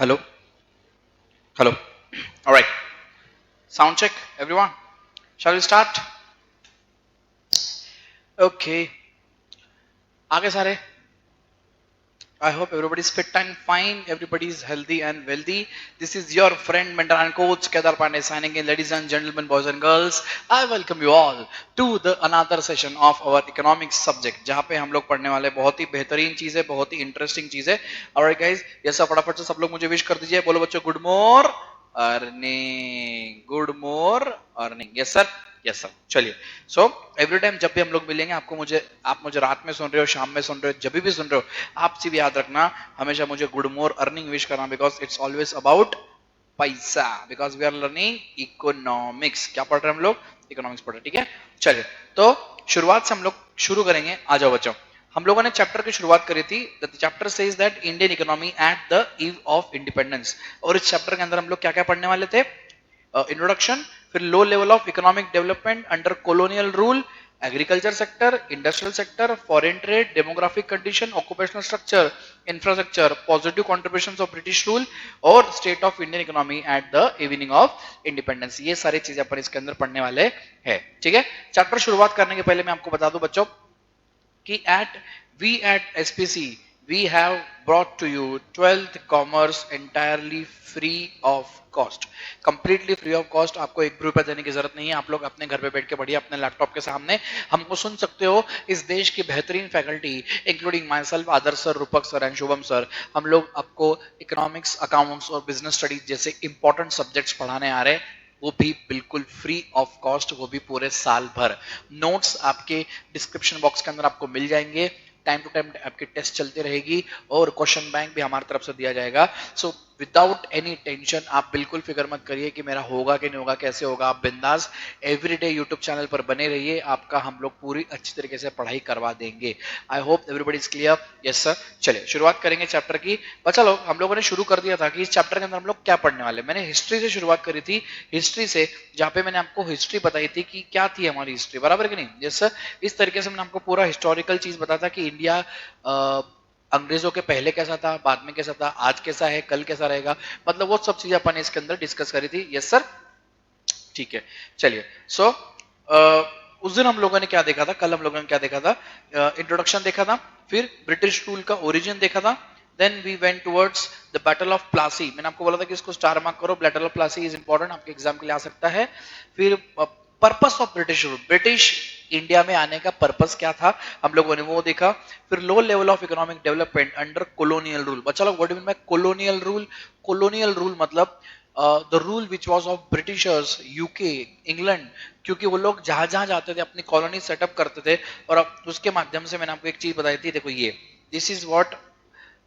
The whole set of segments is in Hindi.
Hello, hello. All right. Sound check, everyone. Shall we start? Okay. आगे सारे. I hope everybody's fit and fine. Everybody's healthy and wealthy. This is your friend, mentor, and coach Kedar Pandey signing in. Ladies and gentlemen, boys and girls, I welcome you all to the another session of our economics subject. जहाँ पे हम लोग पढ़ने वाले बहुत ही बेहतरीन चीज है, बहुत ही इंटरेस्टिंग चीज है. Alright guys, ये सब फटाफट से सब लोग मुझे विश कर दीजिए. बोलो बच्चों, good morning. Good morning. Yes sir. Yes sir. चलिए. सो एवरी टाइम जब भी हम लोग मिलेंगे, आप मुझे रात में सुन रहे हो, शाम में सुन रहे हो, जब भी सुन रहे हो, आप सिर्फ याद रखना हमेशा मुझे गुड मॉर्निंग अर्निंग विश करना, बिकॉज इट्स ऑलवेज अबाउट पैसा. Because we are learning economics. क्या पढ़ रहे हैं हम लोग? इकोनॉमिक्स पढ़ रहे हैं. ठीक है. चलिए. तो शुरुआत से हम लोग शुरू करेंगे. आ जाओ बच्चों. हम लोगों ने चैप्टर की शुरुआत करी थी. The chapter says that Indian economy at the eve of independence. और इस चैप्टर के अंदर हम लोग क्या क्या पढ़ने वाले थे? इंट्रोडक्शन, फिर low level of economic development under colonial rule, agriculture sector, industrial sector, foreign trade, demographic condition, occupational structure, infrastructure, positive contributions of British rule और state of Indian economy at the evening of independence. ये सारी चीजें अपन इसके अंदर पढ़ने वाले हैं. ठीक है. चैप्टर शुरुआत करने के पहले मैं आपको बता दूं बच्चों कि at SPC we have brought to you 12th commerce entirely free of cost. Completely free of cost. आपको एक रुपया देने की जरूरत नहीं है. आप लोग अपने घर पे बैठ के बढ़िया अपने लैपटॉप के सामने हमको सुन सकते हो. इस देश की बेहतरीन faculty including my self, Adarsh sir, रूपक सर एंड शुभम सर, हम लोग आपको इकोनॉमिक्स, अकाउंट्स और बिजनेस स्टडीज जैसे इंपॉर्टेंट सब्जेक्ट्स पढ़ाने आ रहे हैं, वो भी बिल्कुल फ्री ऑफ कॉस्ट, वो भी पूरे साल भर. नोट्स आपके डिस्क्रिप्शन बॉक्स के अंदर आपको मिल जाएंगे. टाइम टू टाइम आपकी टेस्ट चलती रहेगी और क्वेश्चन बैंक भी हमारी तरफ से दिया जाएगा. सो विदाउट एनी टेंशन, आप बिल्कुल फिक्र मत करिए कि मेरा होगा कि नहीं होगा, कैसे होगा. आप बिंदास एवरीडे यूट्यूब चैनल पर बने रहिए. आपका हम लोग पूरी अच्छी तरीके से पढ़ाई करवा देंगे. I hope everybody is clear. Yes sir. चलिए शुरुआत करेंगे चैप्टर की. बच्चा लोग, हम लोगों ने शुरू कर दिया था कि इस चैप्टर के अंदर हम लोग क्या पढ़ने वाले. मैंने हिस्ट्री से शुरुआत करी थी. हिस्ट्री से, जहां पे मैंने आपको हिस्ट्री बताई थी कि क्या थी हमारी हिस्ट्री. बराबर कि नहीं? Yes sir. इस तरीके से मैंने आपको पूरा हिस्टोरिकल चीज बताया था कि इंडिया अंग्रेजों के पहले कैसा था, बाद में कैसा था, आज कैसा है, कल कैसा रहेगा. मतलब वो सब चीजें अपन इसके अंदर डिस्कस करी थी. Yes sir. ठीक है. चलिए. सो उस दिन हम लोगों ने क्या देखा था, कल हम लोगों ने क्या देखा था? इंट्रोडक्शन देखा था, फिर ब्रिटिश रूल का ओरिजिन देखा था. Then we went towards the battle of Plassey. मैंने आपको बोला था कि इसको स्टार मार्क करो. Battle of Plassey is important, आपके एग्जाम के लिए आ सकता है. फिर purpose of British rule, British India में आने का पर्पस क्या था, हम लोगों ने वो देखा. फिर low level of economic development under colonial rule. बच्चा लोग, what do mean by colonial rule? Colonial rule मतलब the rule which was of Britishers, UK, England. क्योंकि वो लोग जहां जहां जाते थे अपनी कॉलोनी सेटअप करते थे. और अब उसके माध्यम से मैंने आपको एक चीज बताई थी. देखो ये, this is what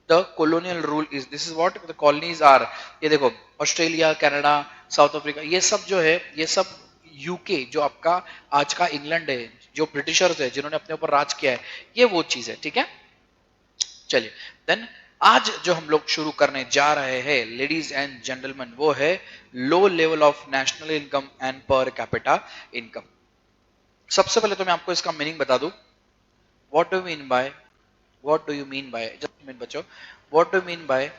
the colonial rule is, this is what the colonies are. ये देखो, ऑस्ट्रेलिया, कनाडा, साउथ अफ्रीका, ये सब जो है, ये सब यूके जो आपका आज का इंग्लैंड है, जो ब्रिटिशर्स है जिन्होंने अपने ऊपर राज किया है, ये वो चीज है. ठीक है. चलिए. देन आज जो हम लोग शुरू करने जा रहे हैं लेडीज एंड जेंटलमैन, वो है low level of national income and per capita income. सबसे पहले तो मैं आपको इसका मीनिंग बता दूं. What do mean by, what do you mean by, just minute बच्चों, what do mean by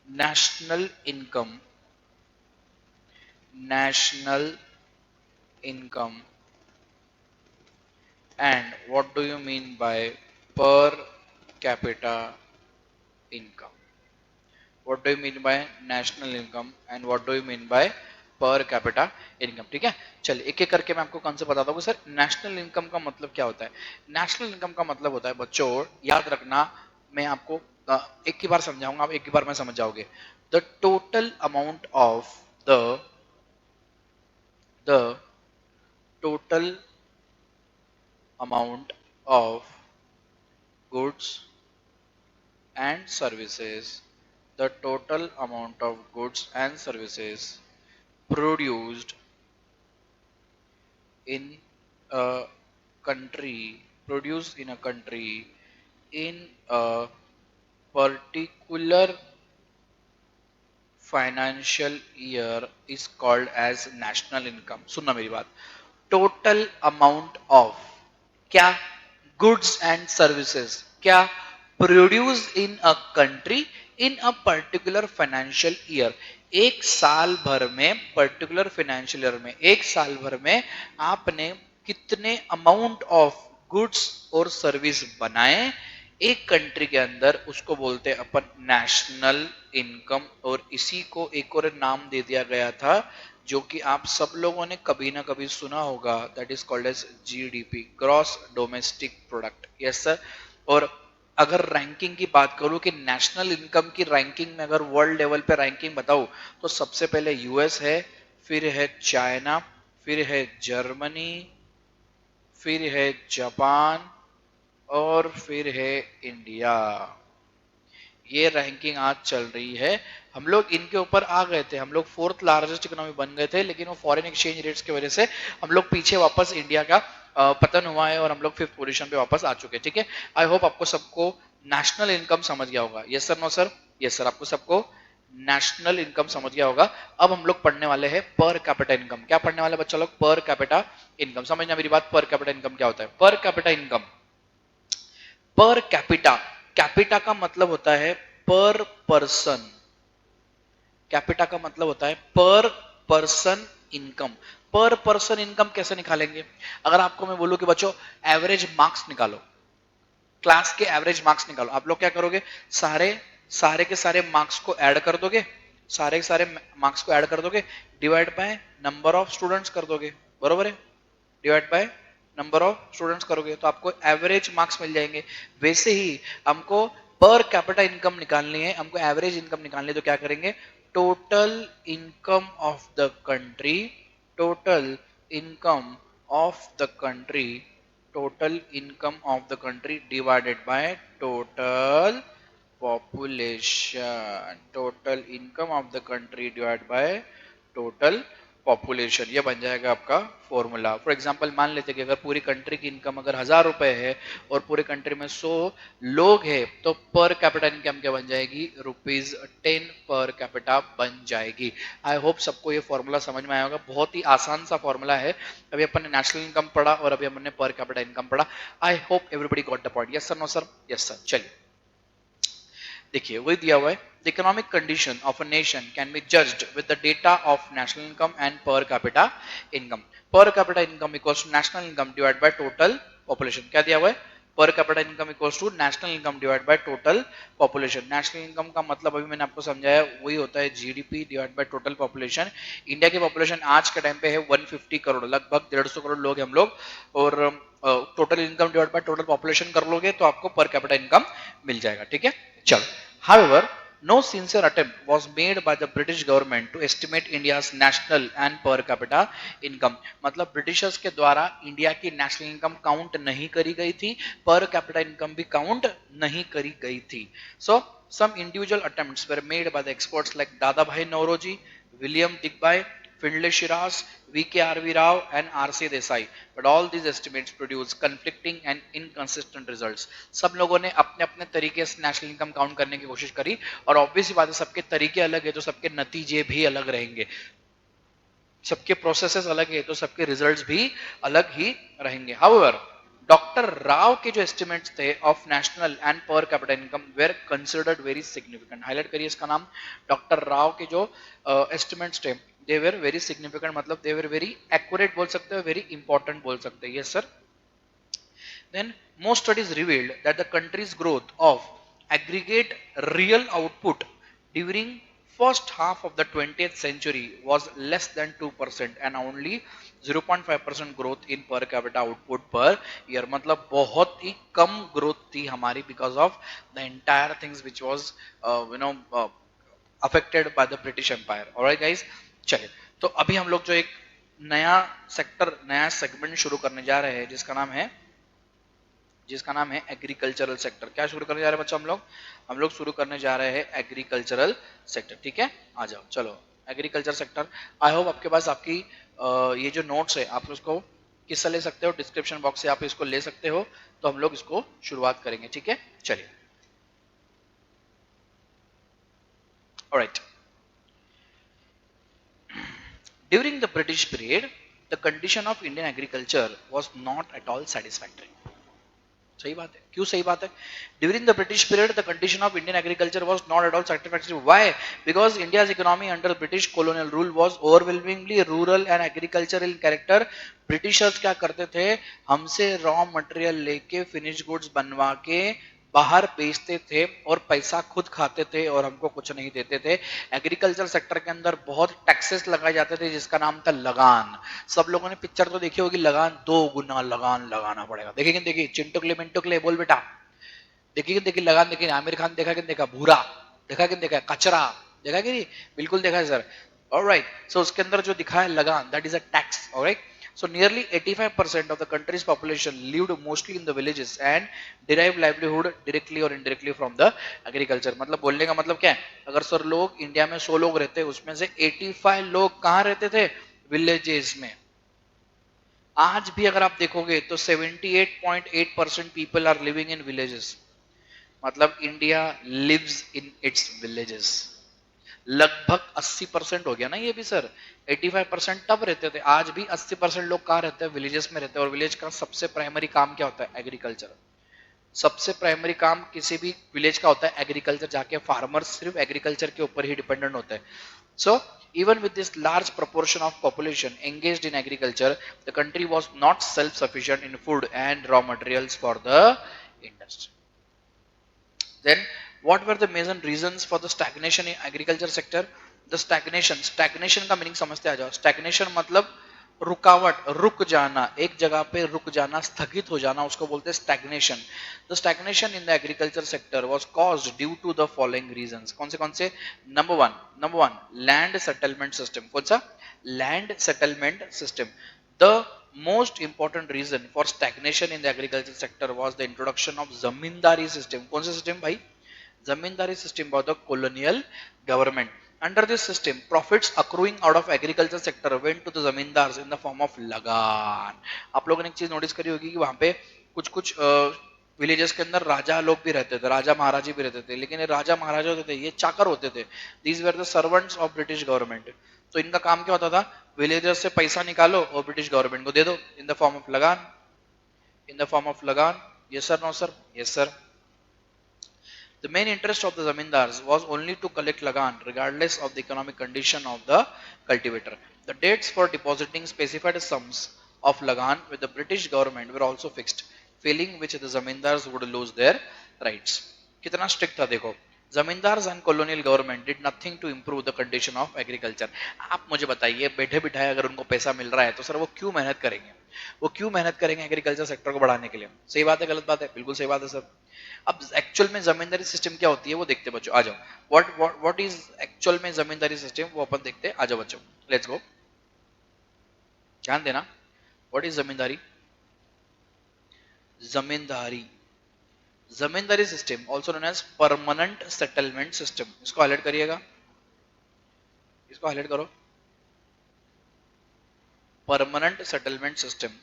national income, national income, and what do you mean by per capita income? What do you mean by national income and what do you mean by पर कैपिटा इनकम? ठीक है. चलिए एक एक करके मैं आपको कॉन्सेप्ट बताता हूँ. सर नेशनल इनकम का मतलब क्या होता है? नेशनल इनकम का मतलब होता है बच्चों, याद रखना, मैं आपको एक ही बार समझाऊंगा, आप एक ही बार में समझ जाओगे. The total amount of the total amount of goods and services, the total amount of goods and services produced in a country, produced in a country in a particular financial year is called as national income. सुनना मेरी बात. टोटल अमाउंट ऑफ क्या? Goods and services. क्या? Produce in a country in a particular financial year, एक साल भर में, पर्टिकुलर फाइनेंशियल ईयर में, एक साल भर में आपने कितने अमाउंट ऑफ गुड्स और सर्विस बनाए एक कंट्री के अंदर, उसको बोलते हैं अपन नेशनल इनकम। और इसी को एक और नाम दे दिया गया था जो कि आप सब लोगों ने कभी ना कभी सुना होगा, that is called as GDP, gross domestic product. Yes sir. और अगर रैंकिंग की बात करूं कि नेशनल इनकम की रैंकिंग में अगर वर्ल्ड लेवल पे रैंकिंग बताऊं तो सबसे पहले यूएस है, फिर है चाइना, फिर है जर्मनी, फिर है जापान और फिर है इंडिया। ये रैंकिंग आज चल रही है। हम लोग इनके ऊपर आ गए थे, हम लोग फोर्थ लार्जेस्ट इकोनॉमी बन गए थे, लेकिन वो फॉरेन एक्सचेंज रेट्स की वजह से हम लोग पीछे वापस इंडिया का पतन हुआ है और हम लोग फिफ्थ पोजीशन पे वापस आ चुके हैं। ठीक है, आई होप आपको सबको नेशनल इनकम समझ गया होगा। Yes sir, no sir? Yes sir, आपको सबको नेशनल इनकम समझ गया होगा। अब हम लोग पढ़ने वाले हैं पर कैपिटा इनकम। क्या पढ़ने वाले बच्चा लोग? पर कैपिटा इनकम। समझना मेरी बात, पर कैपिटा इनकम क्या होता है? Per capita income, per capita, capita का मतलब होता है पर पर्सन, कैपिटा का मतलब होता है पर पर्सन इनकम। पर पर्सन इनकम कैसे निकालेंगे? अगर आपको मैं बोलूं कि बच्चों एवरेज मार्क्स निकालो, क्लास के एवरेज मार्क्स निकालो, आप लोग क्या करोगे? सारे सारे के सारे मार्क्स को ऐड कर दोगे, सारे के सारे मार्क्स को ऐड कर दोगे, divide by number of students कर दोगे, बरोबर है? Divide by number of students करोगे तो आपको एवरेज मार्क्स मिल जाएंगे। वैसे ही हमको पर कैपिटा इनकम निकालनी है, हमको एवरेज इनकम निकालनी है, तो क्या करेंगे? Total income of the country, total income of the country, total income of the country divided by total population, total income of the country divided by total population. ये बन जाएगा आपका फॉर्मूला। फॉर एग्जांपल मान लेते कि अगर पूरी कंट्री की इनकम अगर 1000 रुपए है और पूरे कंट्री में 100 लोग हैं तो पर कैपिटा इनकम क्या बन जाएगी? ₹10 पर कैपिटा बन जाएगी। आई होप सबको ये फॉर्मूला समझ में आया होगा। बहुत ही आसान सा फॉर्मूला है। अभी अपन ने नेशनल इनकम पढ़ा और अभी हमने पर कैपिटा इनकम पढ़ा। I hope everybody got the point. Yes sir, no sir? Yes sir. चलिए देखिए वही दिया हुआ है, the economic condition of a nation can be judged with the data of national income and per capita income. Per capita income equals to national income divide by total population. क्या दिया हुआ है? Per capita income equals to national income divide by total population. National income का मतलब अभी मैंने आपको समझाया, वही होता है GDP divide by total population. India की पॉपुलेशन आज के टाइम पे है 150 करोड़, लगभग 150 करोड़ लोग हैं हम लोग। और total income divide by total population कर लोगे तो आपको पर कैपिटा इनकम मिल जाएगा। ठीक है, चलो। However, no sincere attempt was made by the British government to estimate India's national and per capita income। मतलब ब्रिटिशर्स के द्वारा इंडिया की नेशनल इनकम काउंट नहीं करी गई थी, पर कैपिटा इनकम भी काउंट नहीं करी गई थी। So, some individual attempts were made by the experts like Dadabhai Nauroji, William Digbye, Findlay Shiraz, V.K.R.V. Rao and R.C. Desai, but all these estimates produce conflicting and inconsistent results। सब लोगों ने अपने अपने तरीके से नेशनल इनकम काउंट करने की कोशिश करी और ऑब्वियसली बात है सबके तरीके अलग है तो सबके नतीजे भी अलग रहेंगे, सबके प्रोसेसेस अलग है तो सबके रिजल्ट्स भी अलग ही रहेंगे। हाउएवर डॉक्टर राव के जो एस्टिमेट्स थे of national and per capita income where considered very significant. Highlight करिए इसका नाम, डॉक्टर राव के जो एस्टिमेट्स थे दे वेर वेरी सिग्निफिकेंट, मतलब दे वेर वेरी एक्यूरेट बोल सकते हो, वेरी इंपॉर्टेंट बोल सकते हैं। Yes sir. Then most studies revealed that the country's growth of aggregate real output during first half of the 20th century was less than 2% and only 0.5% growth in per capita output per year। मतलब बहुत ही कम ग्रोथ थी हमारी because of the entire things which was affected by the British Empire। alright guys, चलिए तो अभी हम लोग जो एक नया सेक्टर, नया सेगमेंट शुरू करने जा रहे हैं जिसका नाम है एग्रीकल्चरल सेक्टर। क्या शुरू करने जा रहे हैं बच्चों? हम लोग शुरू करने जा रहे हैं एग्रीकल्चरल सेक्टर। ठीक है, आ जाओ चलो एग्रीकल्चर सेक्टर। आई होप आपके पास आपकी ये जो नोट्स है आप उसको किससे ले सकते हो? डिस्क्रिप्शन बॉक्स से आप इसको ले सकते हो। तो हम लोग इसको शुरुआत करेंगे। ठीक है, चलिए। Alright, during the British period the condition of Indian agriculture was not at all satisfactory। सही बात है, क्यों सही बात है? During the British period the condition of Indian agriculture was not at all satisfactory. Why? Because India's economy under British colonial rule was overwhelmingly rural and agriculture in character. Britishers क्या करते थे, हमसे रॉ मटेरियल लेके फिनिश गुड्स बनवा के बाहर बेचते थे और पैसा खुद खाते थे और हमको कुछ नहीं देते थे. एग्रीकल्चर सेक्टर के अंदर बहुत टैक्सेस लगाए जाते थे जिसका नाम था लगान. सब लोगों ने पिक्चर तो देखी होगी, लगान 2 गुना लगान लगाना पड़ेगा. देखिए कि देखिए, चिंटू के लिए मिंटू के लिए, बोल बेटा. देखिए कि देखिए लगान, देखिए आमिर खान देखा कि देखा, भूरा देखा कि देखा, कचरा देखा कि नहीं, बिल्कुल देखा है सर. ऑलराइट, सो उसके अंदर जो दिखा है लगान, that is a tax. Alright, so nearly 85% of the country's population lived mostly in the villages and derived livelihood directly or indirectly from the agriculture. मतलब बोलने का मतलब क्या है, अगर सर लोग इंडिया में 100 लोग रहते, उसमें से 85 लोग कहाँ रहते थे, विलेजेस में. आज भी अगर आप देखोगे तो 78.8% people are living in villages. मतलब India lives in its villages. लगभग 80% हो गया ना ये भी सर. 85% तब रहते थे, आज भी 80% लोग कहाँ रहते हैं, विलेजेस में रहते हैं. और विलेज का सबसे प्राइमरी काम क्या होता है, एग्रीकल्चर. सबसे प्राइमरी काम किसी भी विलेज का होता है एग्रीकल्चर. जाके फार्मर्स सिर्फ एग्रीकल्चर के ऊपर ही डिपेंडेंट होते हैं. सो even with this large proportion of population engaged in agriculture, the country was not self sufficient in food and raw materials for the industry. Then what were the main reasons for the stagnation in agriculture sector? The stagnation का मीनिंग समझते आ जाओ. stagnation मतलब रुकावट, रुक जाना, एक जगह पे रुक जाना, स्थगित हो जाना, उसको बोलते हैं stagnation. The stagnation in the agriculture sector was caused due to the following reasons. कौन से? Number one, land settlement system. कौन सा? Land settlement system. The most important reason for stagnation in the agriculture sector was the introduction of zamindari system. कौन सा system भाई? Zamindari system by the colonial government. Under this system, profits accruing out of agriculture sector went to the zamindars in the form of lagan. आप लोगों ने एक चीज नोटिस करी होगी कि वहां पे कुछ कुछ विलेजेस के अंदर राजा लोग भी रहते थे, राजा महाराजी भी रहते थे, लेकिन ये राजा महाराजा होते थे, ये चाकर होते थे. These were the servants of British government. तो इनका काम क्या होता था, विलेजर्स से पैसा निकालो और ब्रिटिश गवर्नमेंट को दे दो इन the form of lagaan. In the form of lagaan. Yes sir, no sir? Yes sir. The main interest of the zamindars was only to collect lagan regardless of the economic condition of the cultivator. The dates for depositing specified sums of lagan with the British government were also fixed, failing which the zamindars would lose their rights. कितना स्ट्रिक्ट था देखो. Zamindars and colonial government did nothing to improve the condition of agriculture. आप मुझे बताइए, बैठे बिठाए अगर उनको पैसा मिल रहा है तो सर वो क्यों मेहनत करेंगे, वो क्यों मेहनत करेंगे एग्रीकल्चर सेक्टर को बढ़ाने के लिए? सही बात है, गलत बात है? बिल्कुल सही बात है सर. अब एक्चुअल में जमींदारी सिस्टम क्या होती है वो देखते बच्चों, आ जाओ. व्हाट इज एक्चुअल में जमींदारी सिस्टम, वो अपन देखते हैं. आ जाओ बच्चों, लेट्स गो. ध्यान देना. What is zamindari? Zamindari, zamindari system also known as permanent settlement system. इसको हाईलाइट करिएगा, इसको हाईलाइट करो. Permanent settlement system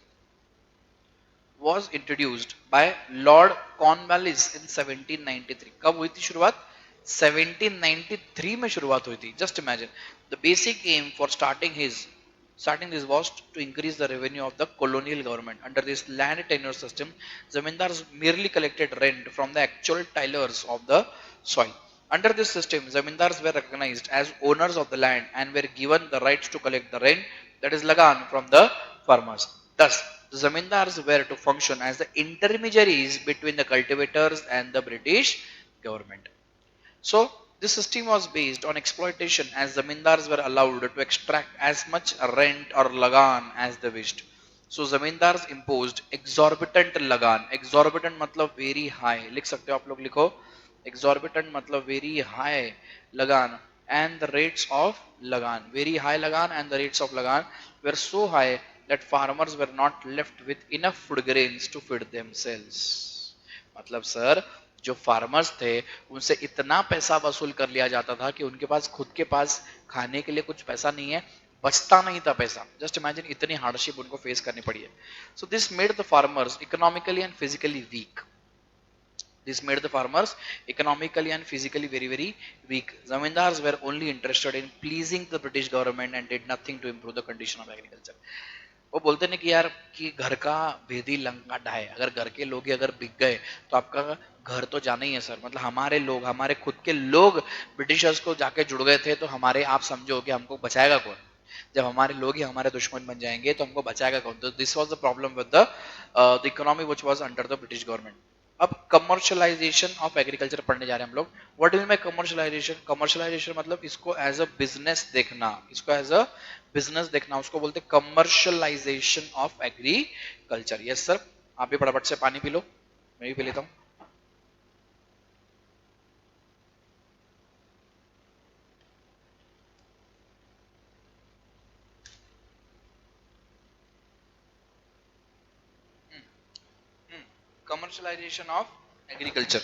was introduced by Lord Cornwallis in 1793. कब हुई थी शुरुआत? 1793 में शुरुआत हुई थी. Just imagine. The basic aim for starting this was to increase the revenue of the colonial government. Under this land tenure system, zamindars merely collected rent from the actual tillers of the soil. Under this system, zamindars were recognized as owners of the land and were given the rights to collect the rent, that is lagan, from the farmers. Thus, the zamindars were to function as the intermediaries between the cultivators and the British government. So, this system was based on exploitation as zamindars were allowed to extract as much rent or lagan as they wished. So, zamindars imposed exorbitant lagan. Exorbitant मतलब very high. लिख सकते हो आप लोग, लिखो. Exorbitant मतलब very high lagan, and the rates of lagan, very high lagan and the rates of lagan were so high that farmers were not left with enough food grains to feed themselves. मतलब सर, जो फार्मर्स थे उनसे इतना पैसा वसूल कर लिया जाता था कि उनके पास खुद के पास खाने के लिए कुछ पैसा नहीं है, बचता नहीं था पैसा. जस्ट इमेजिन, इतनी हार्डशिप उनको फेस करनी पड़ी है. So this made the farmers economically and physically weak. This made the farmers economically and physically very, very weak. Zamindars were only interested in pleasing the British government and did nothing to improve the condition of agriculture. वो बोलते नहीं कि यार कि घर का भेदी लंका ढाए, अगर घर के लोग ही अगर बिक गए तो आपका घर तो जाना ही है सर। मतलब हमारे लोग, हमारे खुद के लोग ब्रिटिशर्स को जाके जुड़ गए थे, तो हमारे, आप समझो कि हमको बचाएगा कौन? जब हमारे लोग ही हमारे दुश्मन बन जाएंगे तो हमको बचाएगा कौन? तो this was the problem with the economy which was under the British government. अब कमर्शलाइजेशन ऑफ एग्रीकल्चर पढ़ने जा रहे हैं हम लोग। What do you mean bye commercialisation? Commercialisation मतलब इसको एज अ बिजनेस देखना, इसको एज अ बिजनेस देखना, उसको बोलते हैं commercialisation of agriculture. Yes sir, आप भी फटाफट से पानी पी लो, मैं भी पी लेता हूँ। Commercialisation of agriculture.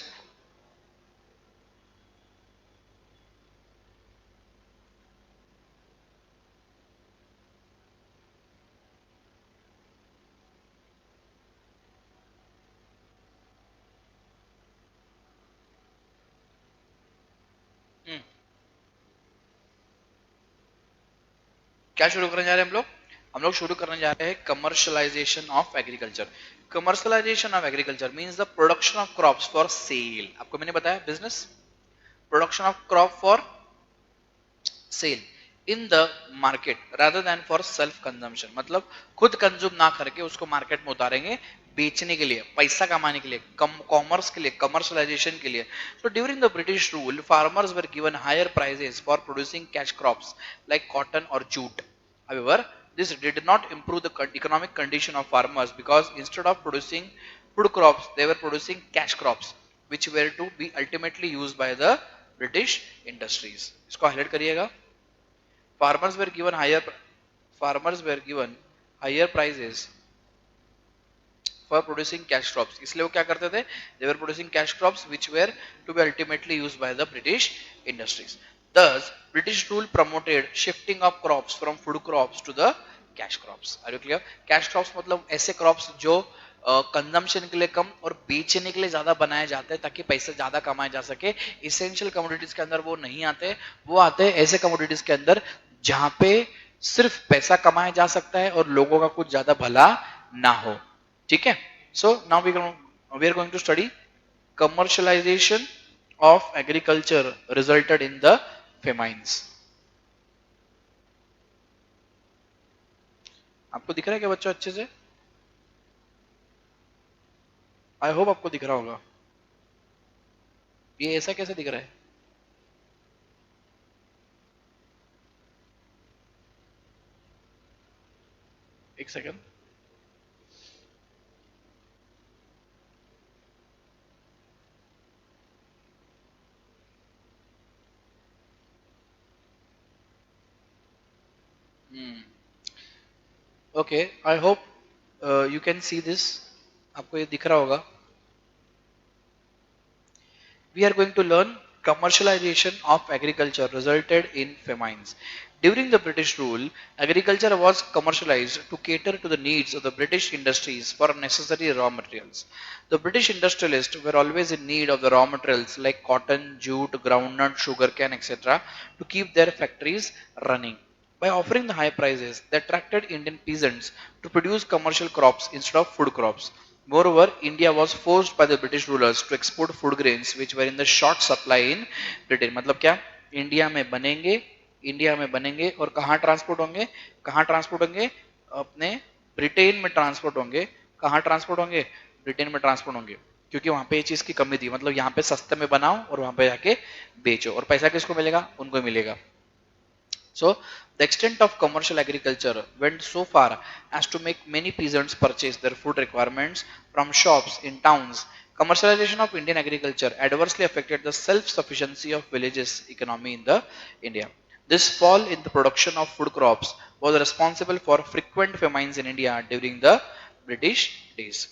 क्या शुरू करने जा रहे हैं हम लोग? हम लोग शुरू करने जा रहे हैं commercialisation of agriculture. Commercialisation of agriculture means the production of crops for sale. आपको मैंने बताया business, production of crop for sale in the market rather than for self consumption. मतलब खुद कंज्यूम ना करके उसको मार्केट में उतारेंगे बेचने के लिए, पैसा कमाने के लिए, कॉमर्स के लिए, कमर्शलाइजेशन के लिए। So during the British rule, farmers were given higher prices for producing cash crops like cotton or jute. However, this did not improve the economic condition of farmers because instead of producing food crops, they were producing cash crops, which were to be ultimately used by the British industries. इसको हाईलाइट करिएगा। Farmers were given higher prices for producing cash crops. इसलिए वो क्या करते थे? They were producing cash crops which were to be ultimately used by the British industries. Thus, British rule promoted shifting of crops from food crops to the cash crops. Are you clear? Cash crops मतलब ऐसे crops जो कंजम्पशन के लिए कम और बेचने के लिए ज्यादा बनाए जाते हैं ताकि पैसे ज्यादा कमाए जा सके। इसेंशियल कमोडिटीज के अंदर वो नहीं आते, वो आते हैं ऐसे कमोडिटीज के अंदर जहां पे सिर्फ पैसा कमाया जा सकता है और लोगों का कुछ ज्यादा भला ना हो। ठीक है? So now we are going to study commercialisation of agriculture resulted in the famines. आपको दिख रहा है क्या बच्चों अच्छे से? आई होप आपको दिख रहा होगा। ये ऐसा कैसे दिख रहा है? एक second. Okay, I hope you can see this. आपको ये दिख रहा होगा। We are going to learn commercialization of agriculture resulted in famines. During the British rule, agriculture was commercialized to cater to the needs of the British industries for necessary raw materials. The British industrialists were always in need of the raw materials like cotton, jute, groundnut, sugarcane, etc. to keep their factories running. By offering the high prices, they attracted Indian peasants to produce commercial crops instead of food crops. Moreover, India was forced by the British rulers to export food grains which were in the short supply in Britain. मतलब क्या? इंडिया में बनेंगे, इंडिया में बनेंगे और कहाँ ट्रांसपोर्ट होंगे? कहाँ ट्रांसपोर्ट होंगे? अपने ब्रिटेन में ट्रांसपोर्ट होंगे। कहाँ ट्रांसपोर्ट होंगे? ब्रिटेन में ट्रांसपोर्ट होंगे, क्योंकि वहां पे ये चीज की कमी थी। मतलब यहाँ पे सस्ते में बनाओ और वहां पे जाके बेचो, और पैसा किसको मिलेगा? उनको मिलेगा। So, the extent of commercial agriculture went so far as to make many peasants purchase their food requirements from shops in towns. Commercialization of Indian agriculture adversely affected the self-sufficiency of villages economy in the India. This fall in the production of food crops was responsible for frequent famines in India during the British days.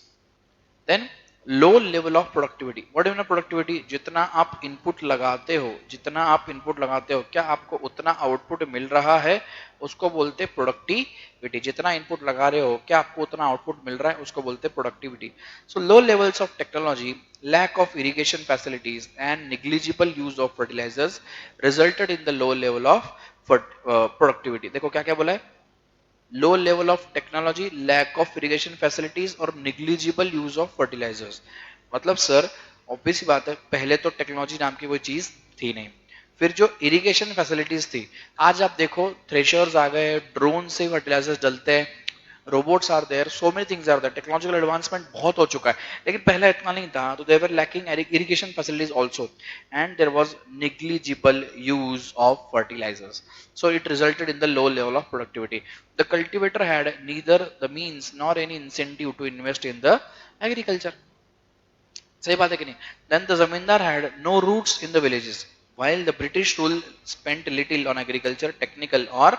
Then low level of productivity. What is productivity? जितना आप इनपुट लगाते हो, जितना आप इनपुट लगाते हो, क्या आपको उतना आउटपुट मिल रहा है? उसको बोलते प्रोडक्टिविटी। जितना इनपुट लगा रहे हो, क्या आपको उतना आउटपुट मिल रहा है? उसको बोलते productivity. So low levels of technology, lack of irrigation facilities and negligible use of fertilizers resulted in the low level of productivity. देखो क्या क्या बोला है? Low level of technology, lack of irrigation facilities और निग्लिजिबल यूज ऑफ फर्टिलाइजर्स। मतलब सर ऑब्वियस सी बात है, पहले तो टेक्नोलॉजी नाम की कोई चीज थी नहीं, फिर जो इरिगेशन फैसिलिटीज थी, आज आप देखो थ्रेशर्स आ गए, ड्रोन से फर्टिलाइजर्स डलते हैं, robots are there, so many things are there, technological advancement बहुत हो चुका है, लेकिन पहले इतना नहीं था, तो there were lacking irrigation facilities also, and there was negligible use of fertilizers, so it resulted in the low level of productivity. The cultivator had neither the means nor any incentive to invest in the agriculture. सही बात है कि नहीं? Then the zamindar had no roots in the villages, while the British rule spent little on agriculture, technical or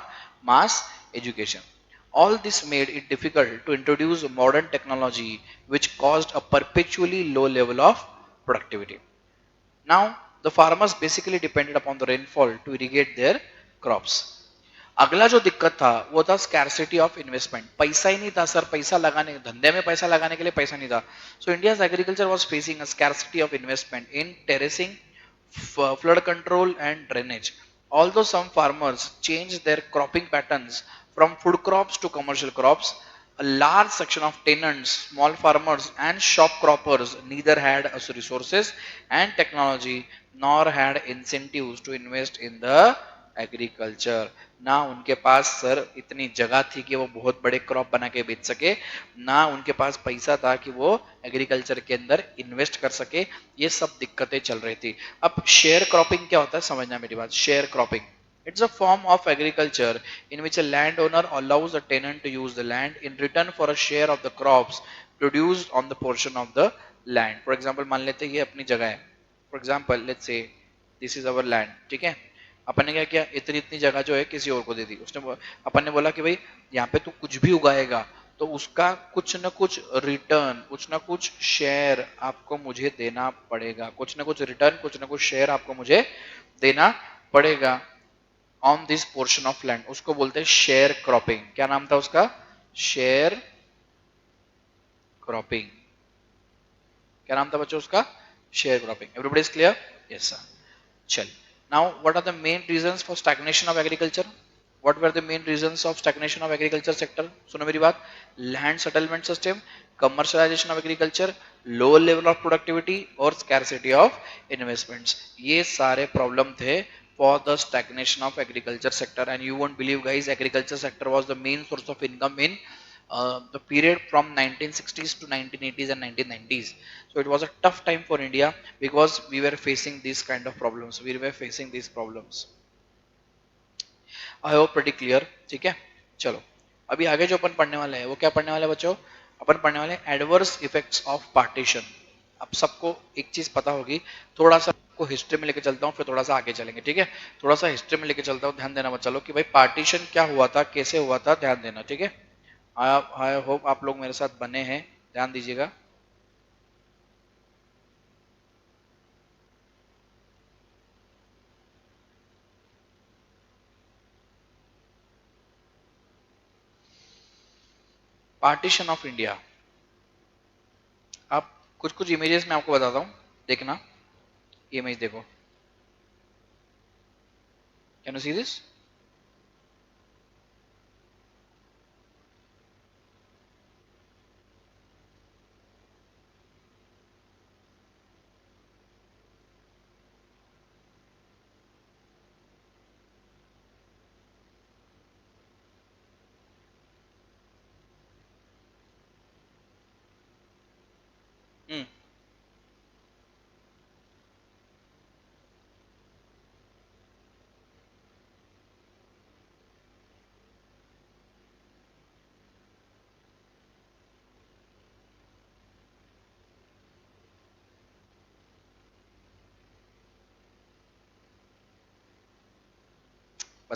mass education. All this made it difficult to introduce modern technology, which caused a perpetually low level of productivity. Now, the farmers basically depended upon the rainfall to irrigate their crops. अगला जो दिक्कत था वो था स्कैरसिटी ऑफ इन्वेस्टमेंट, पैसा ही नहीं था सर, पैसा लगाने, धंधे में पैसा लगाने के लिए पैसा नहीं था. सो India's agriculture was facing a scarcity of investment in terracing, flood control and drainage. Although some farmers changed their cropping patterns from food crops to commercial crops, a large section of tenants, small farmers and shop croppers neither had resources and technology nor had incentives to invest in the agriculture. ना उनके पास सर इतनी जगह थी कि वो बहुत बड़े क्रॉप बना के बेच सके, ना उनके पास पैसा था कि वो एग्रीकल्चर के अंदर इन्वेस्ट कर सके, ये सब दिक्कतें चल रही थी. अब शेयर क्रॉपिंग क्या होता है समझना मेरी बात. Share cropping, it's a form of agriculture in which a landowner allows a tenant to use the land in return for a share of the crops produced on the portion of the land. For example, मान लेते हैं ये अपनी जगह है, for example let's say this is our land, ठीक है. अपन ने क्या किया, इतनी इतनी जगह जो है किसी और को दे दी, उसने, अपन ने बोला कि भाई यहाँ पे तू कुछ भी उगाएगा तो उसका कुछ न कुछ रिटर्न, कुछ न कुछ शेयर आपको मुझे देना पड़ेगा, कुछ न कुछ रिटर्न, कुछ न कुछ शेयर आपको मुझे देना पड़ेगा on this portion of land. उसको बोलते हैं शेयर क्रॉपिंग. क्या नाम था उसका? Share cropping. क्या नाम था बच्चों उसका? Share cropping. Everybody is clear? Yes sir. चल, now what are the main reasons for stagnation of agriculture? What were the main reasons of stagnation of agriculture sector? सुनो मेरी बात. Land settlement system, commercialization of agriculture, low level of productivity और scarcity of investments. ये सारे problem थे for the stagnation of agriculture sector. And you won't believe guys, agriculture sector was the main source of income in the period from 1960s to 1980s and 1990s. So it was a tough time for India because we were facing these kind of problems. We were facing these problems. I hope pretty clear. ठीक है, चलो अभी आगे जो अपन पढ़ने वाले हैं वो क्या पढ़ने वाले बच्चों? अपन पढ़ने वाले एडवर्स इफेक्ट्स ऑफ पार्टीशन. अब सबको एक चीज पता होगी, थोड़ा सा आपको हिस्ट्री में लेके चलता हूँ, फिर थोड़ा सा आगे चलेंगे, ठीक है. थोड़ा सा हिस्ट्री में लेके चलता हूँ, ध्यान देना बच्चा लोग कि भाई पार्टीशन क्या हुआ था, कैसे हुआ था, ध्यान देना, ठीक है. आई होप आप लोग मेरे साथ बने हैं, ध्यान दीजिएगा. Partition of India. आप कुछ कुछ इमेजेस में आपको बताता हूं, देखना. ये इमेज देखो, कैन यू सी दिस?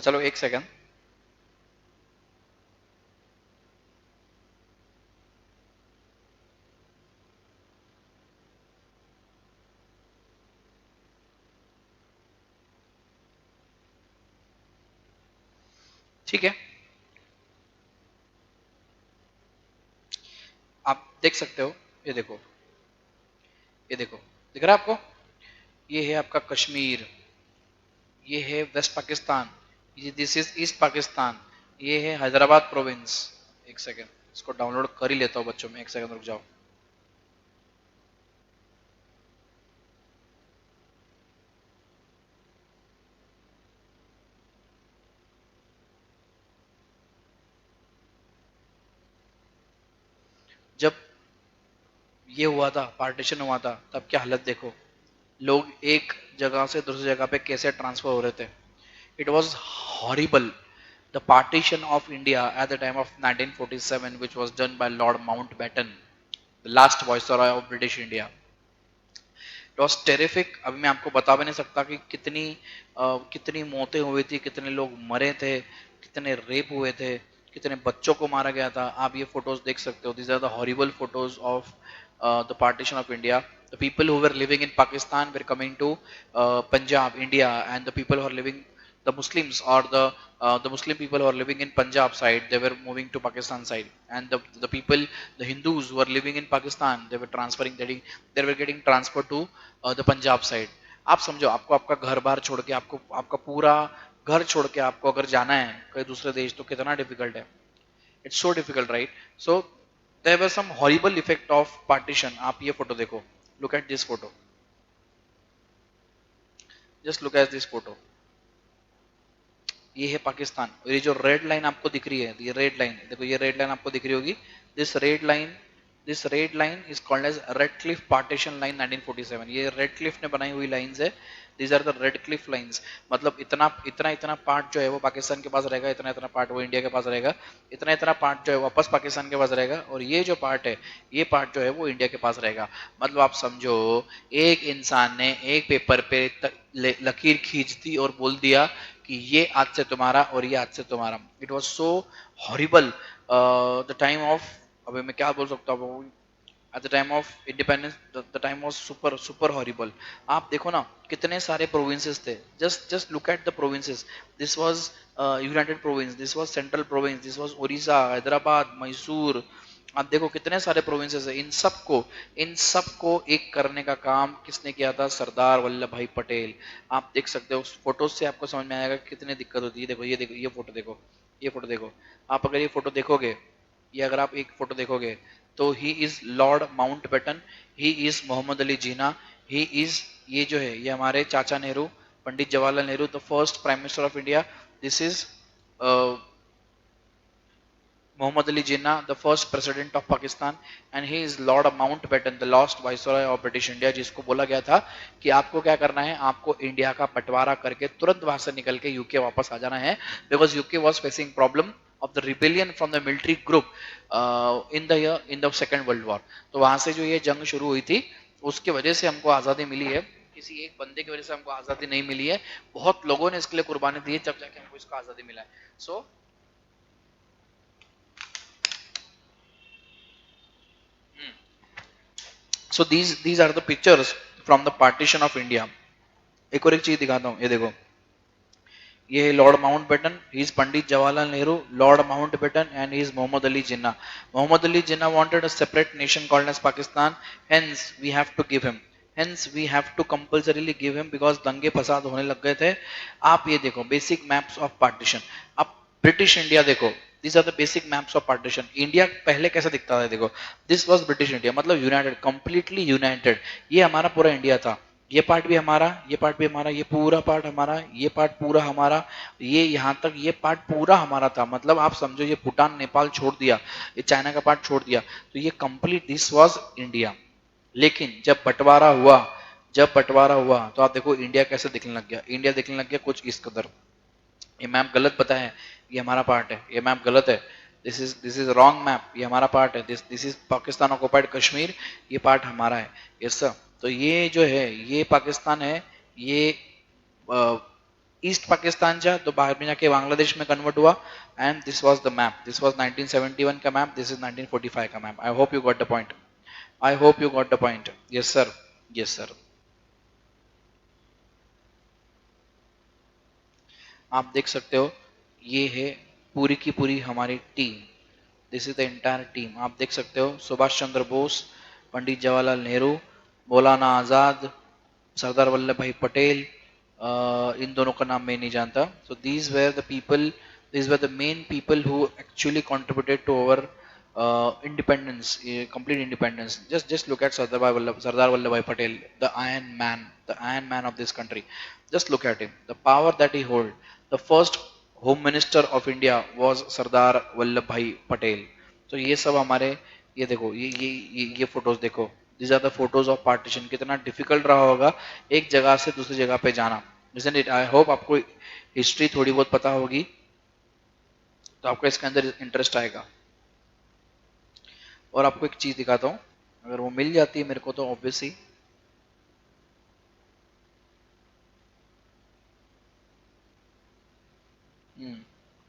चलो एक सेकंड. ठीक है, आप देख सकते हो, ये देखो, ये देखो, दिख रहा है आपको? ये है आपका कश्मीर, ये है वेस्ट पाकिस्तान, ये दिस इज ईस्ट पाकिस्तान, ये है हैदराबाद प्रोविंस। एक सेकेंड, इसको डाउनलोड कर ही लेता हूँ बच्चों में, एक सेकेंड रुक जाओ। जब ये हुआ था, पार्टीशन हुआ था, तब क्या हालत देखो, लोग एक जगह से दूसरी जगह पे कैसे ट्रांसफर हो रहे थे। It was horrible. The partition of India at the time of 1947 which was done by Lord Mountbatten, the last viceroy of British India. It was terrific. अभी मैं आपको बता भी नहीं सकता कि कितनी मौतें हुई थी, कितने लोग मरे थे, कितने रेप हुए थे, कितने बच्चों को मारा गया था। आप ये फोटोज देख सकते हो। These are the horrible photos of the partition of India. The people who were living in Pakistan were coming to Punjab India, and the people who are living, the Muslims or the Muslim people who are living in Punjab side, they were moving to Pakistan side, and the people, the Hindus who are living in Pakistan, they were transferring, they were getting transferred to the Punjab side. आप समझो, आपको आपका घर बार छोड़ के, आपको आपका पूरा घर छोड़ के आपको अगर जाना है कहीं दूसरे देश, तो कितना डिफिकल्ट है। It's so difficult, right? So there were some horrible effect of partition. आप ये फोटो देखो, look at this photo, just look at this photo. ये है पाकिस्तान, और ये जो रेड लाइन आपको दिख रही है, ये रेड लाइन देखो, ये रेड लाइन आपको दिख रही होगी। This red line, this red line is called as Radcliffe partition line 1947। ये रेड क्लिफ ने बनाई हुई लाइंस है। These are the Radcliffe lines. मतलब इतना इतना इतना पार्ट जो है वो पाकिस्तान के पास रहेगा, इतना इतना पार्ट वो इंडिया के पास रहेगा, इतना इतना पार्ट जो है वापस पाकिस्तान के पास रहेगा, और ये जो पार्ट है, ये पार्ट जो है वो इंडिया के पास रहेगा। मतलब आप समझो, एक इंसान ने एक पेपर पे लकीर खींच दी और बोल दिया कि ये आज से तुम्हारा और ये आज से तुम्हारा। It was so horrible the time of, अभी मैं क्या बोल सकता हूँ, eight the time of independence the time was super super horrible. आप देखो ना, कितने सारे प्रोविंसेस थे। Just just look at the provinces. This was United province, this was central province, this was Orissa, Hyderabad, Mysore. आप देखो कितने सारे प्रोविंसेस है। इन सबको एक करने का काम किसने किया था? सरदार वल्लभ भाई पटेल। आप देख सकते हो, उस फोटो से आपको समझ में आएगा कितनी दिक्कत होती है। देखो ये देखो, ये फोटो देखो, ये फोटो देखो। आप अगर ये फोटो देखोगे, ये अगर आप एक फोटो देखोगे, तो he is Lord Mountbatten, he is Mohammad Ali Jinnah, he is, ये जो है ये हमारे चाचा Nehru, Pandit Jawaharlal Nehru, the first prime minister of India. This is Muhammad Ali Jinnah, the first president of Pakistan, and he is Lord Mountbatten, the last viceroy of British India, जिसको बोला गया था कि आपको क्या करना है, आपको इंडिया का बंटवारा करके तुरंत वहां से निकल के यूके वापस आ जाना है, because UK was facing problem of the rebellion from the military group in the second world war. तो वहां से जो ये जंग शुरू हुई थी, उसकी वजह से हमको आज़ादी मिली है। किसी एक बंदे की वजह से हमको आज़ादी नहीं मिली है, बहुत लोगों ने इसके लिए कुर्बानी दी है, जब जाके हमको इसको आज़ादी मिला है। So so these are the pictures from the partition of India. एक और एक चीज दिखाता हूँ, ये देखो, ये है Lord Mountbatten, he is Pandit Jawaharlal Nehru, Lord Mountbatten, and he is Mohammad Ali Jinnah. Mohammed Ali Jinnah wanted a separate nation called as Pakistan, hence we have to give him, hence we have to compulsorily give him, because दंगे फसाद होने लग गए थे। आप ये देखो, बेसिक मैप्स ऑफ पार्टीशन। आप ब्रिटिश इंडिया देखो, these are the basic maps of partition। India पहले कैसा दिखता था देखो, दिस वाज ब्रिटिश इंडिया, मतलब यूनाइटेड, कंप्लीटली यूनाइटेड। ये हमारा पूरा इंडिया था, ये पार्ट भी हमारा, ये पार्ट भी हमारा, ये पूरा पार्ट हमारा, ये पार्ट पूरा हमारा, ये यहाँ तक ये पार्ट पूरा हमारा था। मतलब आप समझो, ये भूटान नेपाल छोड़ दिया, ये चाइना का पार्ट छोड़ दिया, तो ये कंप्लीट दिस वाज इंडिया। लेकिन जब बंटवारा हुआ, जब बंटवारा हुआ, तो आप देखो इंडिया कैसे दिखने लग गया। इंडिया दिखने लग गया कुछ इस कदर। ये मैप गलत बताया है, ये हमारा पार्ट है, ये मैप गलत है, दिस इज रॉन्ग मैप, ये हमारा पार्ट है, this is Pakistan occupied Kashmir, ये पार्ट हमारा है। Yes sir. तो ये जो है ये पाकिस्तान है, ये ईस्ट पाकिस्तान जा, तो बाद में जाके बांग्लादेश में कन्वर्ट हुआ। And this was the map, this was 1971 का मैप, दिस इज 1945 का map. I hope you got the point, I hope you got the point. Yes sir, yes sir. आप देख सकते हो, ये है पूरी की पूरी हमारी team, this is the entire team. आप देख सकते हो, सुभाष चंद्र बोस, पंडित जवाहरलाल नेहरू, मौलाना आजाद, सरदार वल्लभ भाई पटेल, इन दोनों का नाम मैं नहीं जानता। So these were the people These were the main people who actually contributed to our independence, complete independence. Just look at Sardar Vallabhbhai Patel, the Iron Man of this country. Just look at him, the power that he hold. The first Home Minister of India was Sardar Vallabhbhai Patel. तो ये सब हमारे, ये देखो, ये फोटोज देखो. These are the photos of partition. कितना डिफिकल्ट रहा होगा एक जगह से दूसरी जगह पे जाना. Isn't it? I hope आपको हिस्ट्री थोड़ी बहुत पता होगी तो आपको इसके अंदर इंटरेस्ट आएगा. और आपको एक चीज दिखाता हूं, अगर वो मिल जाती है मेरे को तो ऑब्वियसली.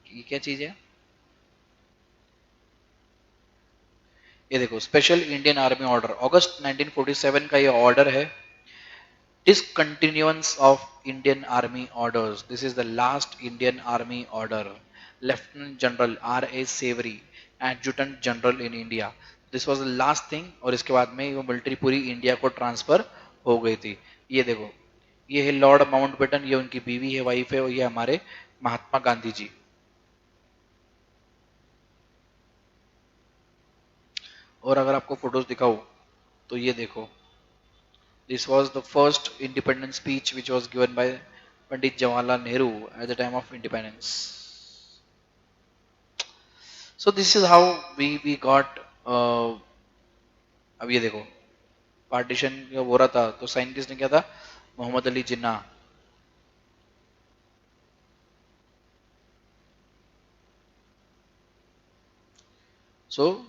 ये क्या चीज है? ये देखो, स्पेशल इंडियन आर्मी ऑर्डर, अगस्त 1947 का ये ऑर्डर है. Discontinuance of Indian Army orders. This is the last Indian Army order. Lieutenant General R.A. Savory, Adjutant General in India. This was the last thing. और इसके बाद में वो मिलिट्री पूरी इंडिया को ट्रांसफर हो गई थी. ये देखो, ये है लॉर्ड माउंटबेटन, ये उनकी बीवी है, वाइफ है, और ये हमारे महात्मा गांधी जी. और अगर आपको फोटोज दिखाऊं तो ये देखो, this was the first independence speech which was given by Pandit Jawaharlal Nehru at the time of independence. So this is how we got. अब ये देखो, पार्टीशन हो रहा था तो साइन किसने किया था? मोहम्मद अली जिन्ना. सो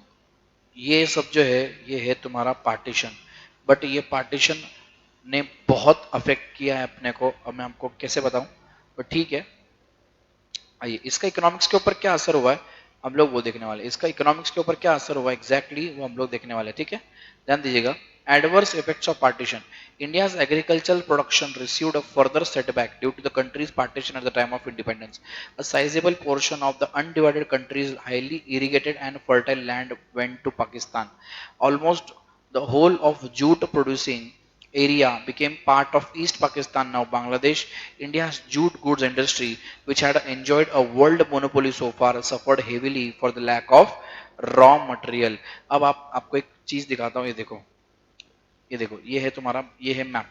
ये सब जो है ये है तुम्हारा पार्टीशन. बट ये पार्टीशन ने बहुत अफेक्ट किया है अपने को. अब मैं आपको कैसे बताऊं, बट ठीक है. आइए, इसका इकोनॉमिक्स के ऊपर क्या असर हुआ है हम लोग वो देखने वाले. इसका इकोनॉमिक्स के ऊपर क्या असर हुआ एग्जैक्टली वो हम लोग देखने वाले. ठीक है, ध्यान दीजिएगा. Adverse effects of partition. India's agricultural production received a further setback due to the country's partition at the time of independence. A sizable portion of the undivided country's highly irrigated and fertile land went to Pakistan. Almost the whole of jute producing area became part of East Pakistan, now Bangladesh. India's jute goods industry, which had enjoyed a world monopoly so far, suffered heavily for the lack of raw material. अब आपको एक चीज दिखाता हूँ. ये देखो, ये देखो, ये है तुम्हारा, ये है मैप.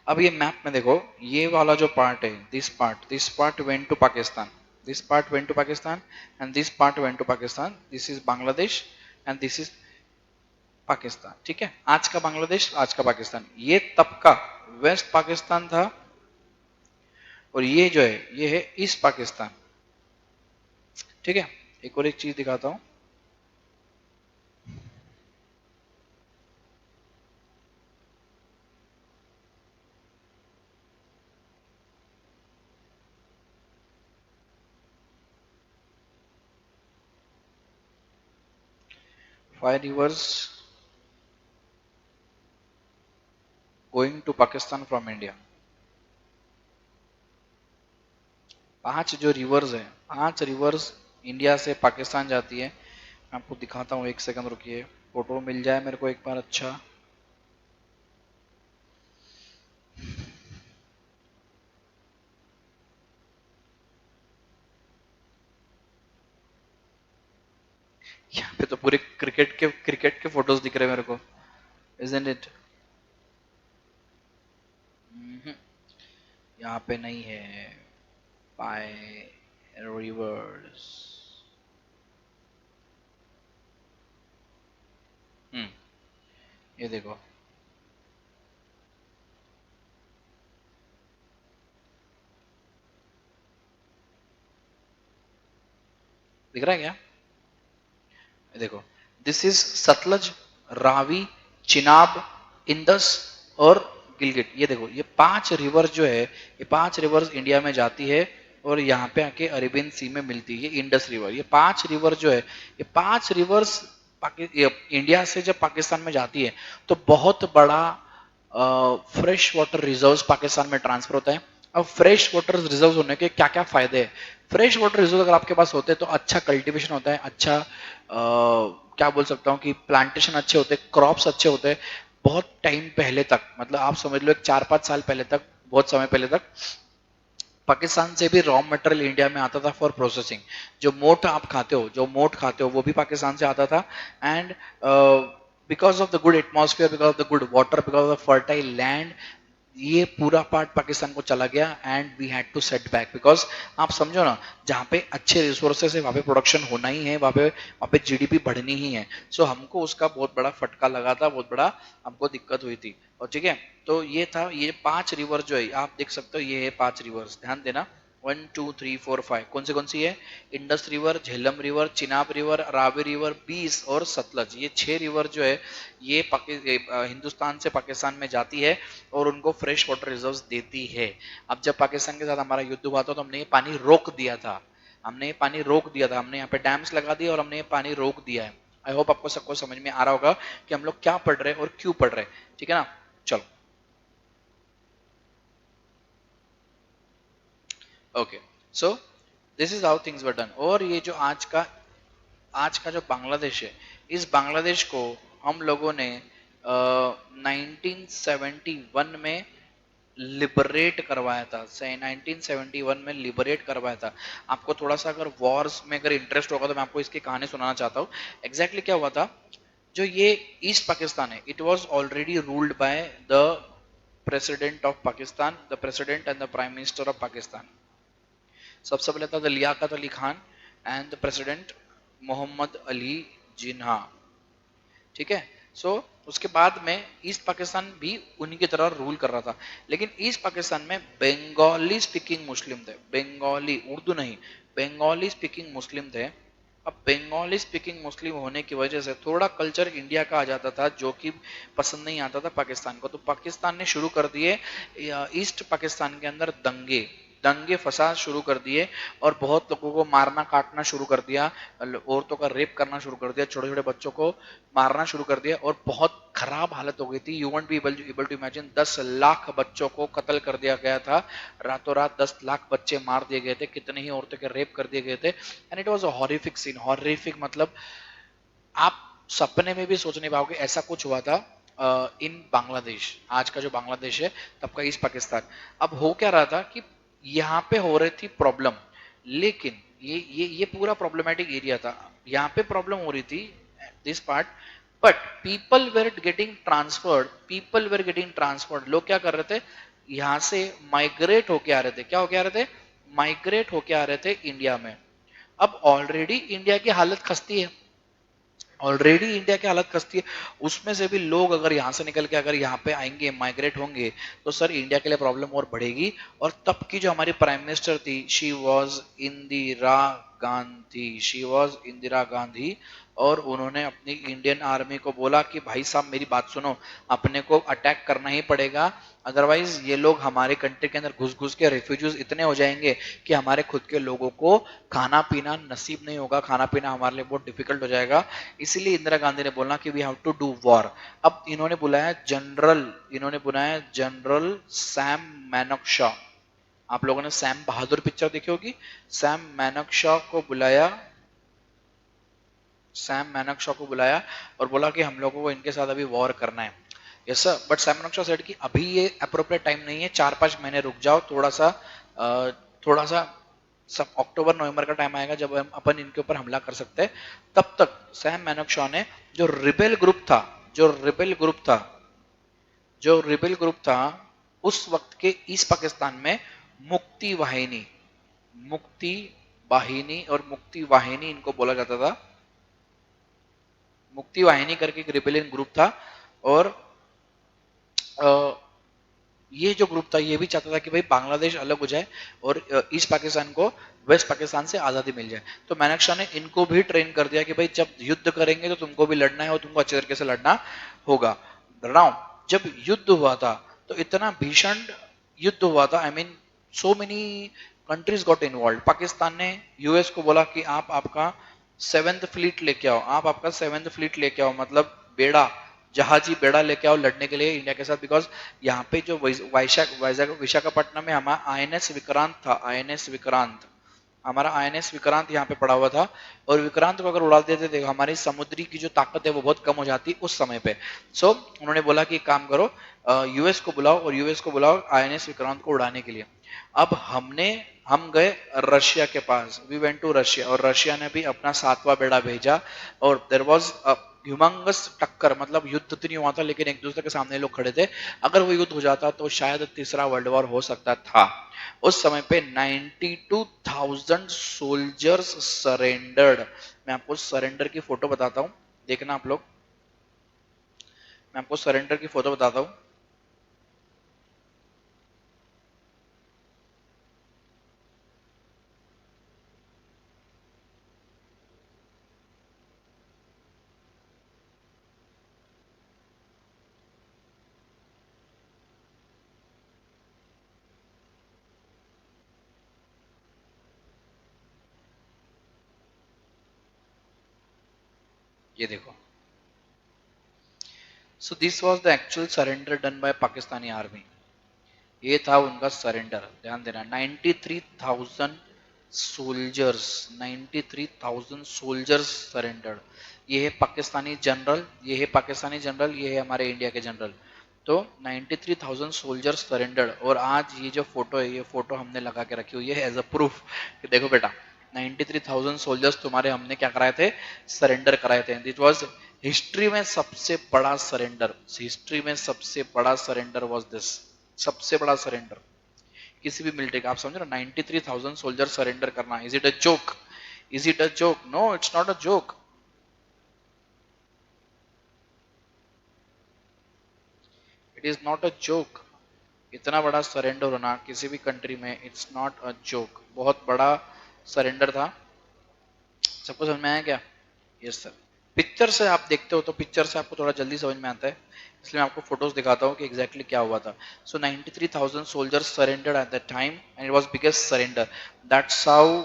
अब ये मैप में देखो, ये वाला जो पार्ट है, this part went to Pakistan, this part went to Pakistan, and this part went to Pakistan. This is Bangladesh and this is Pakistan. ठीक है, आज का बांग्लादेश, आज का पाकिस्तान. ये तब का वेस्ट पाकिस्तान था, और ये जो है ये है ईस्ट पाकिस्तान. ठीक है, एक और एक चीज दिखाता हूं. Five rivers going to Pakistan from India. 5 जो रिवर्स है, 5 रिवर्स इंडिया से पाकिस्तान जाती है. मैं आपको दिखाता हूँ, एक सेकंड रुकिए, फोटो मिल जाए मेरे को एक बार. अच्छा, यहाँ पे तो पूरे क्रिकेट के फोटोज दिख रहे हैं मेरे को. Isn't it? यहाँ पे नहीं है. By rivers. ये देखो, दिख रहा है क्या? ये देखो, दिस इज सतलज, रावी, चिनाब, इंदस और गिलगिट. ये देखो, ये 5 रिवर्स जो है, ये 5 रिवर्स इंडिया में जाती है और यहाँ पे आके अरेबियन सी में मिलती है. ये इंडस रिवर, ये 5 रिवर जो है, ये 5 रिवर्स इंडिया से जब पाकिस्तान में जाती है तो बहुत बड़ा फ्रेश वाटर रिजर्व्स पाकिस्तान में ट्रांसफर होता है. अब फ्रेश वाटर रिजर्व होने के क्या क्या फायदे हैं? फ्रेश वाटर रिजर्व अगर आपके पास होते हैं तो अच्छा कल्टीवेशन होता है, अच्छा क्या बोल सकता हूँ कि प्लांटेशन अच्छे होते हैं, क्रॉप्स अच्छे होते हैं. बहुत टाइम पहले तक, मतलब आप समझ लो एक 4-5 साल पहले तक, बहुत समय पहले तक पाकिस्तान से भी रॉ मटेरियल इंडिया में आता था फॉर प्रोसेसिंग। जो मोट आप खाते हो, जो मोट खाते हो, वो भी पाकिस्तान से आता था। And because of the good atmosphere, because of the good water, because of the fertile land, ये पूरा पार्ट पाकिस्तान को चला गया। And we had to set back, because आप समझो ना, जहाँ पे अच्छे रिसोर्सेस है वहाँ पे प्रोडक्शन होना ही है, वहाँ पे जीडीपी बढ़नी ही है। सो हमको उसका बहुत बड़ा फटका लगा था, बहुत बड़ा हमको दिक्कत हुई थी। और ठीक है, तो ये था, ये 5 रिवर जो है आप देख सकते हो, ये है 5 रिवर्स, ध्यान देना। 1 2 3 4 5 कौन सी है? Indus river, Jhelum river, Chenab river, Ravi river, बीस और सतलज। ये 6 रिवर जो है ये हिंदुस्तान से पाकिस्तान में जाती है और उनको फ्रेश वाटर रिजर्व्स देती है। अब जब पाकिस्तान के साथ हमारा युद्ध हुआ था तो हमने ये पानी रोक दिया था, हमने ये पानी रोक दिया था, हमने यहाँ पे डैम्स लगा दिए और हमने ये पानी रोक दिया है। आई होप आपको सबको समझ में आ रहा होगा कि हम लोग क्या पढ़ रहे हैं और क्यों पढ़ रहे हैं, ठीक है ना। चलो, okay, so this is how things were done. और ये जो आज का जो बांग्लादेश है, इस बांग्लादेश को हम लोगों ने 1971 में लिबरेट करवाया था, से 1971 में लिबरेट करवाया था। आपको थोड़ा सा अगर वॉर्स में अगर इंटरेस्ट होगा तो मैं आपको इसकी कहानी सुनाना चाहता हूँ। एग्जैक्टली क्या हुआ था, जो ये ईस्ट पाकिस्तान है, it was already ruled by the president of Pakistan, the president and the prime minister of Pakistan. सबसे पहले था the Liaquat Ali Khan and the president Mohammed Ali Jinnah, ठीक है। सो उसके बाद में ईस्ट पाकिस्तान भी उन्हीं की तरह रूल कर रहा था, लेकिन ईस्ट पाकिस्तान में बंगाली स्पीकिंग मुस्लिम थे, बंगाली, उर्दू नहीं, बंगाली स्पीकिंग मुस्लिम थे। अब बंगाली स्पीकिंग मुस्लिम होने की वजह से थोड़ा कल्चर इंडिया का आ जाता था जो कि पसंद नहीं आता था पाकिस्तान को, तो पाकिस्तान ने शुरू कर दिए ईस्ट पाकिस्तान के अंदर दंगे, दंगे फसाद शुरू कर दिए और बहुत लोगों को मारना काटना शुरू कर दिया, औरतों का रेप करना शुरू कर दिया, छोटे छोटे बच्चों को मारना शुरू कर दिया और बहुत खराब हालत हो गई थी। You won't be able to imagine, 10 lakh बच्चों को कत्ल कर दिया गया था, रातों रात 10 लाख बच्चे मार दिए गए थे, कितने ही औरतों के रेप कर दिए गए थे। And it was a horrific scene, horrific मतलब आप सपने में भी सोच नहीं पाओगे ऐसा कुछ हुआ था इन बांग्लादेश, आज का जो बांग्लादेश है तब का ईस्ट पाकिस्तान। अब हो क्या रहा था कि यहाँ पे हो रही थी प्रॉब्लम, लेकिन ये पूरा प्रॉब्लमेटिक एरिया था, यहाँ पे प्रॉब्लम हो रही थी this part, but people were getting transferred. लोग क्या कर रहे थे, यहाँ से माइग्रेट होके आ रहे थे, क्या होके आ रहे थे, माइग्रेट होके आ रहे थे इंडिया में। अब ऑलरेडी इंडिया की हालत खस्ती है, ऑलरेडी इंडिया की हालत खस्ती है, उसमें से भी लोग अगर यहाँ से निकल के अगर यहाँ पे आएंगे, माइग्रेट होंगे, तो सर इंडिया के लिए प्रॉब्लम और बढ़ेगी। और तब की जो हमारी प्राइम मिनिस्टर थी, she was Indira Gandhi, she was Indira Gandhi. और उन्होंने अपनी इंडियन आर्मी को बोला कि भाई साहब मेरी बात सुनो, अपने को अटैक करना ही पड़ेगा, अदरवाइज ये लोग हमारे कंट्री के अंदर घुस घुस के रेफ्यूजीज इतने हो जाएंगे कि हमारे खुद के लोगों को खाना पीना नसीब नहीं होगा, खाना पीना हमारे लिए बहुत डिफिकल्ट हो जाएगा। इसीलिए इंदिरा गांधी ने बोला कि we have to do war. अब इन्होंने बुलाया जनरल सैम मैनकशॉ। आप लोगों ने सैम बहादुर पिक्चर देखी होगी, सैम मैनकशॉ को बुलाया, सैम मैनकशॉ को बुलाया और बोला कि हम लोगों को इनके साथ अभी वॉर करना है। Yes sir, but Sam Manekshaw said कि अभी ये अप्रोप्रिएट टाइम नहीं है, 4-5 महीने रुक जाओ, थोड़ा सा सब अक्टूबर नवंबर का टाइम आएगा जब हम अपन इनके ऊपर हमला कर सकते हैं। तब तक सैम मैनकशॉ ने जो रिबेल ग्रुप था, जो रिबेल ग्रुप था उस वक्त के ईस्ट पाकिस्तान में, मुक्ति वाहिनी, मुक्ति वाहिनी और मुक्ति वाहिनी इनको बोला जाता था, मुक्ति वाहिनी करके एक रिबेलियन ग्रुप था। और ये जो ग्रुप था ये भी चाहता था कि भाई बांग्लादेश अलग हो जाए और ईस्ट पाकिस्तान को वेस्ट पाकिस्तान से आजादी मिल जाए। तो मैनकशॉ ने इनको भी ट्रेन कर दिया कि भाई जब युद्ध करेंगे तो तुमको भी लड़ना है और तुमको अच्छे तरीके से लड़ना होगा। जब युद्ध हुआ था तो इतना भीषण युद्ध हुआ था, I mean so many countries got involve. Pakistan ने यूएस को बोला कि आप आपका 7th फ्लीट लेके आओ, आप आपका 7th फ्लीट लेके आओ, मतलब बेड़ा, जहाजी बेड़ा लेके आओ लड़ने के लिए इंडिया के साथ। बिकॉज यहाँ पे जो विशाखापट्टनम में हमारा आईएनएस विक्रांत था, हमारा आईएनएस विक्रांत यहाँ पे पड़ा हुआ था और विक्रांत को अगर उड़ा देते थे हमारी समुद्री की जो ताकत है वो बहुत कम हो जाती उस समय पे। सो उन्होंने बोला कि काम करो, यूएस को बुलाओ और यूएस को बुलाओ आईएनएस विक्रांत को उड़ाने के लिए। अब हम गए रशिया के पास, वी वेंट टू रशिया, और रशिया ने भी अपना 7वां बेड़ा भेजा और देयर वाज ह्यूमंगस टक्कर, मतलब युद्ध तो नहीं हुआ था लेकिन एक दूसरे के सामने लोग खड़े थे। अगर वो युद्ध हो जाता तो शायद तीसरा वर्ल्ड वॉर हो सकता था। उस समय पे 92,000 सोल्जर्स सरेंडर्ड। मैं आपको सरेंडर की फोटो बताता हूं, देखना आप लोग, मैं आपको सरेंडर की फोटो बताता हूं। ये देखो, सो this was the actual surrender done by Pakistani army. ये था उनका सरेंडर, ध्यान देना। 93,000 सोल्जर्स, 93,000 सोल्जर्स सरेंडर्ड। ये है पाकिस्तानी जनरल, ये है पाकिस्तानी जनरल, ये है हमारे इंडिया के जनरल। तो 93,000 सोल्जर्स सरेंडर्ड। और आज ये जो फोटो है, ये फोटो हमने लगा के रखी हुई है एज अ प्रूफ कि देखो बेटा 93,000 सोल्जर्स तुम्हारे हमने क्या कराए थे, सरेंडर कराए थे। इट वाज हिस्ट्री में सबसे बड़ा सरेंडर, हिस्ट्री में सबसे बड़ा सरेंडर वाज दिस, सबसे बड़ा सरेंडर किसी भी मिलिट्री का। आप समझो ना, 93,000 सोल्जर सरेंडर करना, is it a joke? Is it a joke? No, it's not a joke. It is not a joke. इतना बड़ा सरेंडर होना किसी भी कंट्री में, इट्स नॉट अ जोक। बहुत बड़ा सरेंडर था। सबको समझ में आया क्या? Yes sir. पिक्चर से आप देखते हो तो पिक्चर से आपको थोड़ा जल्दी समझ में आता है, इसलिए मैं आपको फोटोज दिखाता हूँ कि एग्जैक्टली क्या हुआ था। सो 93,000 soldiers surrendered at that time and it was biggest surrender. That's how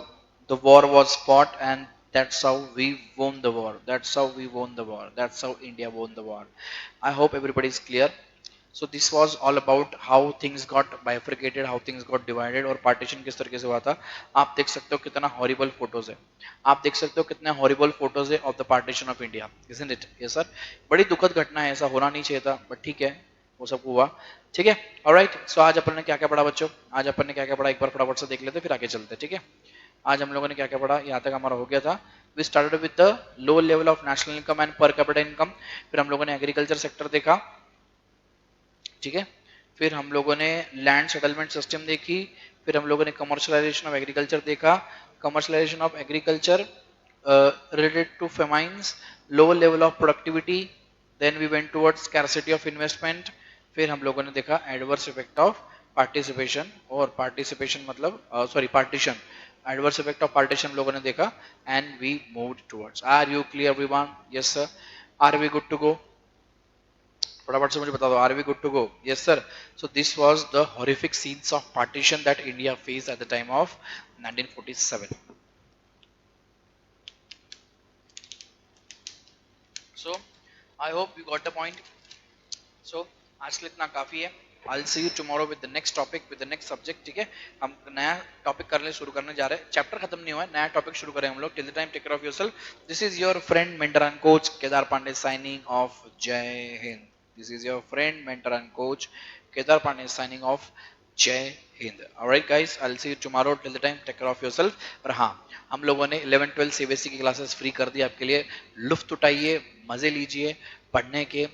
the war was fought and that's how we won the war, that's how we won the war, that's how India won the war. I hope everybody is clear. So this was all about how things got bifurcated, how things got divided और partition किस तरीके से हुआ था। आप देख सकते हो कितना हॉरिबल फोटोज है, आप देख सकते हो कितने हॉरिबल फोटोज है of the partition of India, isn't it? ये सर बड़ी दुखद घटना है, ऐसा होना नहीं चाहिए था, बट ठीक है वो सब हुआ। ठीक है, ऑलराइट। सो आज अपन ने क्या क्या पढ़ा बच्चों, आज अपन ने क्या क्या पढ़ा एक बार फटाफट से देख लेते फिर आगे चलते। ठीक है, आज हम लोगों ने क्या क्या पढ़ा, यहाँ तक हमारा हो गया था। We started with the low level of national income and per capita income. फिर हम लोगों ने एग्रीकल्चर सेक्टर देखा, ठीक है। फिर हम लोगों ने लैंड सेटलमेंट सिस्टम देखी। फिर हम लोगों ने कमर्शलाइजेशन ऑफ एग्रीकल्चर देखा, commercialisation of agriculture related to famines, low level of productivity, then we went towards scarcity of investment. फिर हम लोगों ने देखा एडवर्स इफेक्ट ऑफ पार्टिसिपेशन, और पार्टिसिपेशन मतलब sorry partition, adverse effect of partition हम लोगों ने देखा and we moved towards. Are you clear everyone? Yes sir. Are we good to go? फटाफट से मुझे बता दो, are we good to go? Yes sir. So this was the horrific scenes of partition that India face at the time of 1947. So I hope you got the point. सो आज के लिए इतना काफी है। I'll see you tomorrow with the next topic, with the next subject. ठीक है, हम नया टॉपिक करने शुरू करने जा रहे हैं, चैप्टर खत्म नहीं हुआ है, नया टॉपिक शुरू करें हम लोग। Till the time take care of yourself. This is your friend mentor and coach Kedar Pandey signing off. जय Hind. This is your friend mentor and coach Kedar Pandey signing off. जय Hind. Alright guys, I will see you tomorrow. Till the time take care of yourself. और हाँ, हम लोगों ने 11-12 सीबीएसई की क्लासेस फ्री कर दी आपके लिए, लुफ्त उठाइए, मजे लीजिए पढ़ने के।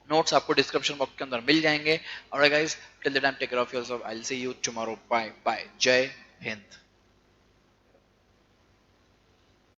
नोट्स आपको डिस्क्रिप्शन बॉक्स के अंदर मिल जाएंगे। Alright guys, till the time take care of yourself. I will see you tomorrow. Bye bye. Jai Hind.